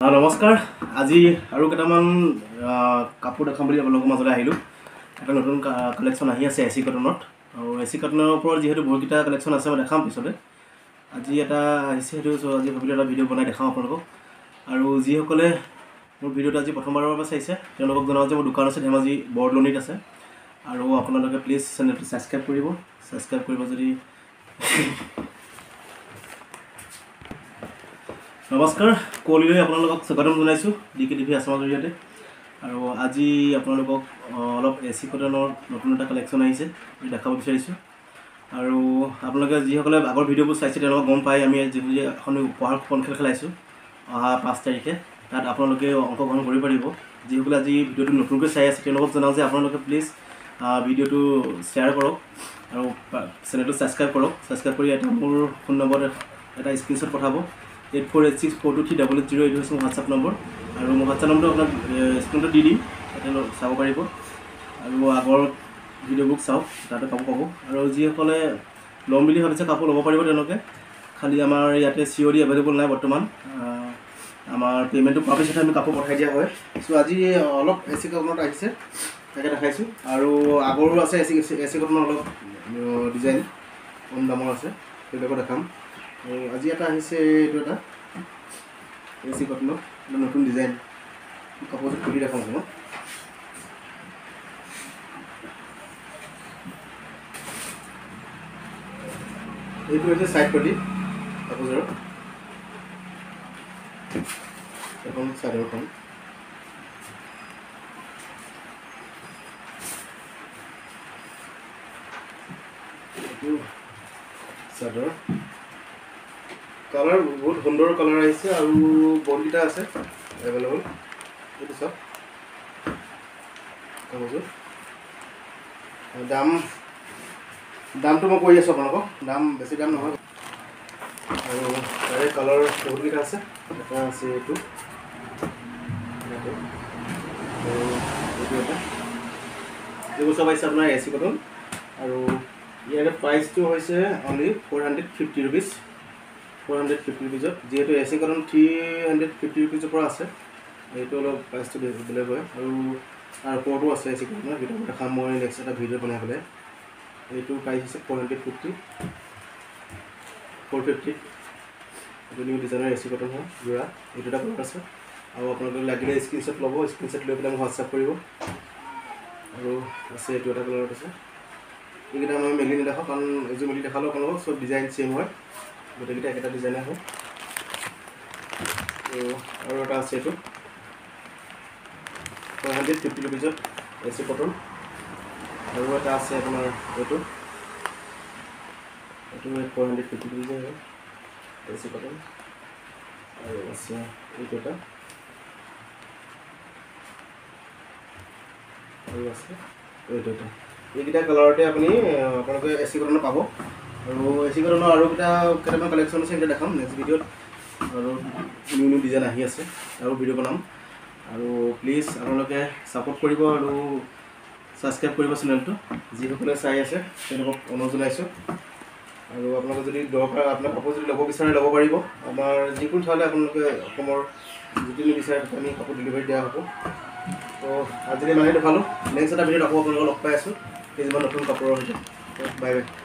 নমস্কাৰ আজি আৰু কেইটামান কাপোৰ দেখাম বুলি আপোনালোকৰ মাজলৈ আহিলোঁ। এটা নতুন কালেকশ্যন আহি আছে এচি কটনত আৰু এচি কটনৰ ওপৰত যিহেতু বহুতকেইটা কালেকশ্যন আছে মই দেখাম পিছতে। আজি এটা আহিছে সেইটো আজি ভাবিলোঁ এটা ভিডিঅ' বনাই দেখাম আপোনালোকক। আৰু যিসকলে মোৰ ভিডিঅ'টো আজি প্ৰথমবাৰৰ পৰা চাইছে তেওঁলোকক জনাওঁ যে মোৰ দোকান আছে ধেমাজি বৰদলনিত আছে। আৰু আপোনালোকে প্লিজ চেনেলটো ছাবস্ক্ৰাইব কৰিব যদি নমস্কাৰ কুঁৱলীলৈ আপোনালোকক স্বাগতম জনাইছোঁ DK TV আছামৰ জৰিয়তে। আৰু আজি আপোনালোকক অলপ এচি কটনৰ নতুন এটা কালেকশ্যন আহিছে দেখাব বিচাৰিছোঁ। আৰু আপোনালোকে যিসকলে আগৰ ভিডিঅ'বোৰ চাইছে তেওঁলোকক গম পায় আমি যিখিনি এখন উপহাৰ কুপন খেল খেলাইছোঁ অহা 5 তাৰিখে, তাত আপোনালোকে অংশগ্ৰহণ কৰিব পাৰিব। যিসকলে আজি ভিডিঅ'টো নতুনকৈ চাই আছে তেওঁলোকক জনাওঁ যে আপোনালোকে প্লিজ ভিডিঅ'টো শ্বেয়াৰ কৰক আৰু চেনেলটো ছাবস্ক্ৰাইব কৰক। ছাবস্ক্ৰাইব কৰি এটা মোৰ ফোন নম্বৰত এটা স্ক্ৰীনশ্বট পঠাব। 8486423808 এইটো হৈছে মোৰ হোৱাটছআপ নম্বৰ। আৰু মোৰ হোৱাটছআপ নম্বৰটো আপোনাক স্ক্ৰীনটো দি দিম, তাতে চাব পাৰিব। আৰু আগৰ ভিডিঅ'বোৰ চাওক, তাতে কাপোৰ পাব। আৰু যিসকলে ল'ম বুলি ভাবিছে কাপোৰ ল'ব পাৰিব তেওঁলোকে। খালি আমাৰ ইয়াতে COD এভেইলেবল নাই বৰ্তমান। আমাৰ পে'মেণ্টটো পোৱাৰ পিছতহে আমি কাপোৰ পঠাই দিয়া হয়। চ' আজি অলপ এচি কটনত আহিছে তাকে দেখাইছোঁ। আৰু আগৰো আছে এচি কটনৰ অলপ ডিজাইন কম দামৰ আছে, সেইবিলাকো দেখাম। আজি এটা আহিছে এইটো এটা এচি কটনৰ নতুন ডিজাইন কাপোৰযোৰ খুলি দেখাম আপোনাক। এইটো হৈছে চাইড পটি কাপোৰযোৰৰ এখন চাদৰখন। এইটো চাদৰ কালাৰ বহুত সুন্দৰ কালাৰ আহিছে আৰু বহুতকেইটা আছে এভেইলেবল। এইটো চাওক কাপোৰযোৰ দামটো মই কৈ আছোঁ আপোনালোকক, দাম বেছি দাম নহয়। আৰু তাৰে কালাৰ বহুতকেইটা আছে। এটা আছে এইটো এটা এইবোৰ চব আহিছে আপোনাৰ এচি কটন। আৰু ইয়াৰে প্ৰাইচটো হৈছে অনলি 450 ৰুপিজ। 450 ৰুপিজত, যিহেতু এচি কটন 350 ৰুপিজৰ পৰা আছে, এইটো অলপ প্ৰাইচটো বেলেগ হয়। আৰু তাৰ ওপৰতো আছে এচি কটনৰ, সেইটো দেখাম মই নেক্সট এটা ভিডিঅ' বনাই পেলাই। এইটো প্ৰাইচ হৈছে 450। এইটো নিউ ডিজাইনৰ এচি কটন হয় যোৰা। এইটো এটা কালাৰ আছে। আৰু আপোনালোকে লাগিলে স্ক্ৰীনশ্বট ল'ব, স্ক্ৰীনশ্বট লৈ পেলাই মোক হোৱাটছআপ কৰিব। আৰু আছে এইটো এটা কালাৰত আছে। এইকেইটা মই মেলি নেদেখাওঁ কাৰণ এযোৰ মেলি দেখালেও আপোনালোকক চব ডিজাইন চেম হয়, গোটেইকেইটা একেটা ডিজাইনে হয়। আৰু এটা আছে এইটো 450 ৰুপিজত এচি কটন। আৰু এটা আছে আপোনাৰ এইটো 450 ৰুপিজৰ হয় এচি কটন। আৰু আছে এইটো এটা, আৰু আছে এইটো এটা। এইকেইটা কালাৰতে আপোনালোকে এচি কটনৰ পাব। আৰু এচি কটনৰ আৰু কেইটামান কালেকশ্যন আছে, সেইকেইটা দেখাম নেক্সট ভিডিঅ'ত। আৰু নিউ ডিজাইন আহি আছে আৰু ভিডিঅ' বনাম। আৰু প্লিজ আপোনালোকে ছাপোৰ্ট কৰিব আৰু ছাবস্ক্ৰাইব কৰিব চেনেলটো। যিসকলে চাই আছে তেওঁলোকক অনুৰোধ জনাইছোঁ। আৰু আপোনালোকে যদি দৰকাৰ আপোনাৰ কাপোৰ যদি ল'ব বিচাৰে ল'ব পাৰিব। আমাৰ যিকোনো ঠাইলৈ আপোনালোকে অসমৰ যিটো নিবিচাৰে তাতে আমি কাপোৰ ডেলিভাৰী দিয়া হ'ব। তো আজিলৈ ইমানেই দেখালোঁ। নেক্সট এটা ভিডিঅ'ত আকৌ আপোনালোকক লগ পাই আছোঁ কিছুমান নতুন কাপোৰৰ সৈতে। Bye bye.